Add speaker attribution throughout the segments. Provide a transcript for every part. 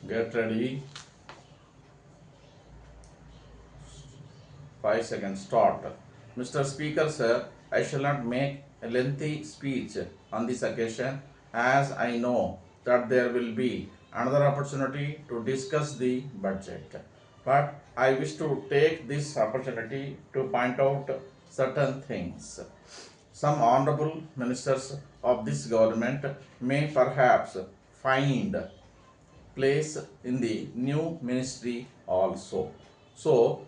Speaker 1: Get ready. 5 seconds. Start. Mr. Speaker, sir, I shall not make a lengthy speech on this occasion as I know that there will be another opportunity to discuss the budget. But I wish to take this opportunity to point out certain things. Some honorable ministers of this government may perhaps find place in the new ministry also. So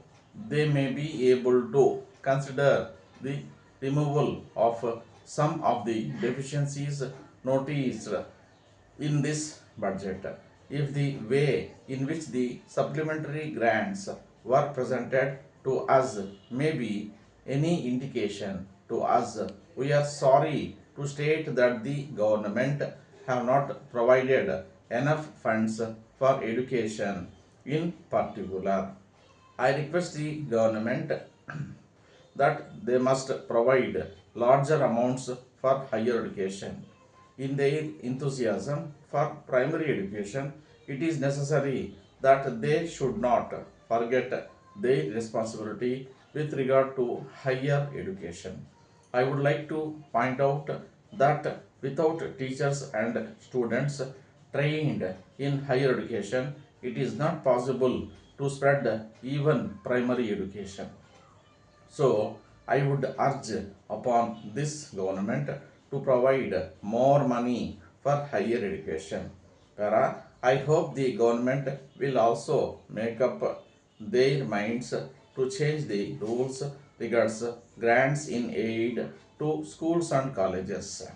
Speaker 1: they may be able to consider the removal of some of the deficiencies noticed in this budget. If the way in which the supplementary grants were presented to us may be any indication to us, we are sorry to state that the government have not provided enough funds for education in particular. I request the government that they must provide larger amounts for higher education. In their enthusiasm for primary education, it is necessary that they should not forget their responsibility with regard to higher education. I would like to point out that without teachers and students trained in higher education, it is not possible to spread even primary education. So, I would urge upon this government to provide more money for higher education. Para, I hope the government will also make up their minds to change the rules regards grants in aid to schools and colleges.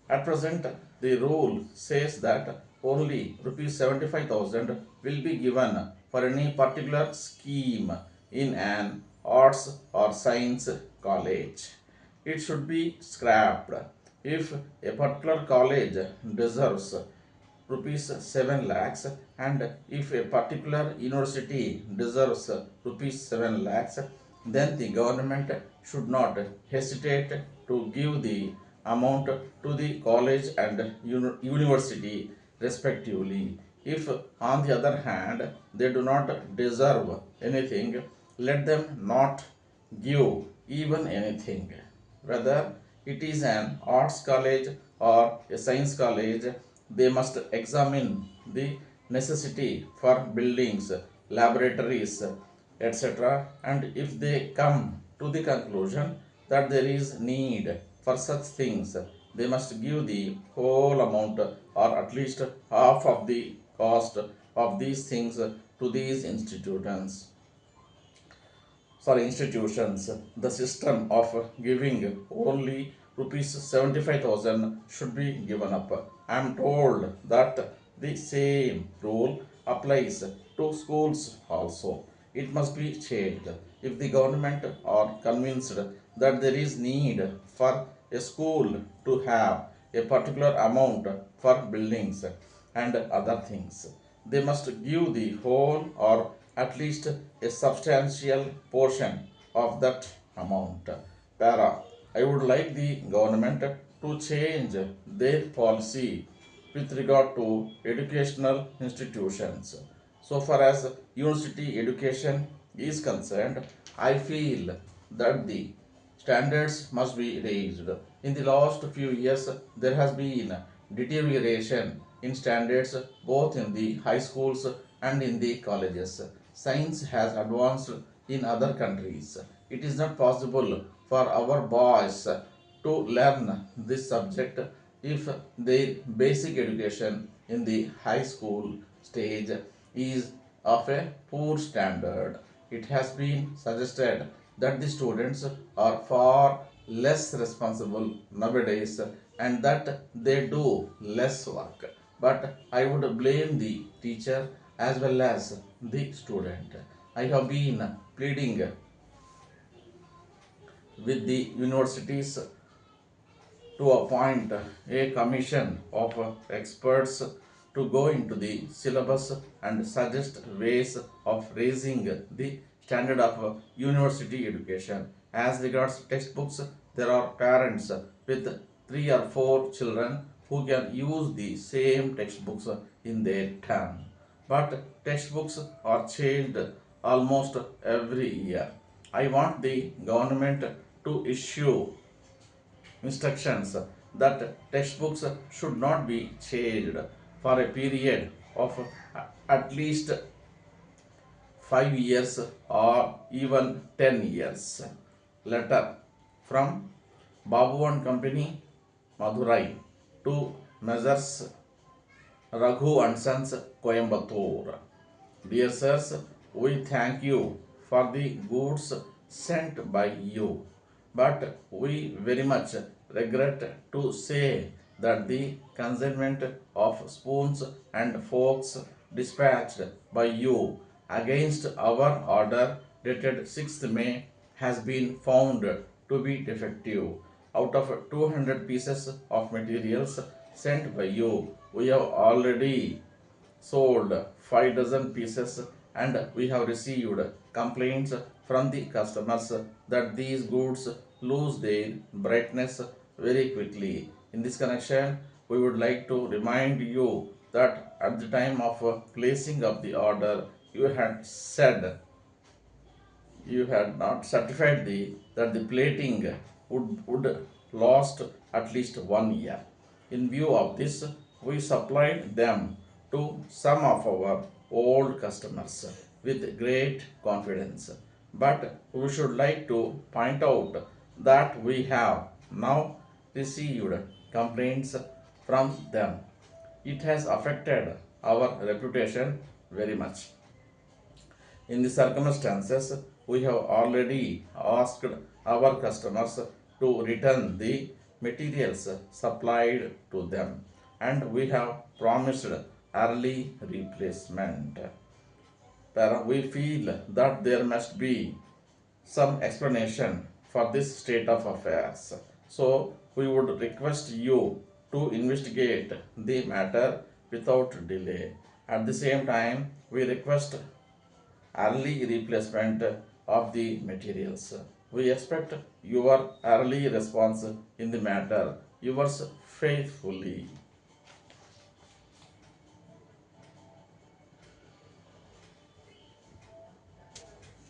Speaker 1: At present, the rule says that only rupees 75,000 will be given for any particular scheme in an arts or science college. It should be scrapped. If a particular college deserves rupees 7 lakhs and if a particular university deserves rupees 7 lakhs, then the government should not hesitate to give the amount to the college and university respectively. If on the other hand they do not deserve anything, let them not give even anything, whether it is an arts college or a science college. They must examine the necessity for buildings, laboratories, etc. And if they come to the conclusion that there is need for such things, they must give the whole amount or at least half of the cost of these things to these institutions. The system of giving only rupees 75,000 should be given up. I am told that the same rule applies to schools also. It must be changed. If the government are convinced that there is need for a school to have a particular amount for buildings and other things, they must give the whole or at least a substantial portion of that amount. Para, I would like the government to change their policy with regard to educational institutions. So far as university education is concerned, I feel that the standards must be raised. In the last few years, there has been deterioration in standards both in the high schools and in the colleges. Science has advanced in other countries. It is not possible for our boys to learn this subject if their basic education in the high school stage is of a poor standard. It has been suggested that the students are far less responsible nowadays and that they do less work. But I would blame the teacher as well as the student. I have been pleading with the universities to appoint a commission of experts to go into the syllabus and suggest ways of raising the standard of university education. As regards textbooks, there are parents with 3 or 4 children who can use the same textbooks in their turn. but textbooks are changed almost every year. I want the government to issue instructions that textbooks should not be changed for a period of at least 5 years or even 10 years. Letter from Babu and Company, Madurai to Messrs. Raghu and Sons, Coimbatore. Dear sirs, we thank you for the goods sent by you, but we very much regret to say that the consignment of spoons and forks dispatched by you against our order dated 6th May has been found to be defective. Out of 200 pieces of materials sent by you, we have already sold 5 dozen pieces, and we have received complaints from the customers that these goods lose their brightness very quickly. In this connection, we would like to remind you that at the time of placing of the order, you had said you had not certified that the plating would last at least 1 year. In view of this, we supplied them to some of our old customers with great confidence. But we should like to point out that we have now received complaints from them. It has affected our reputation very much. In the circumstances, we have already asked our customers to return the materials supplied to them, and we have promised early replacement. We feel that there must be some explanation for this state of affairs. So, we would request you to investigate the matter without delay. At the same time, we request early replacement of the materials. We expect your early response in the matter. Yours faithfully.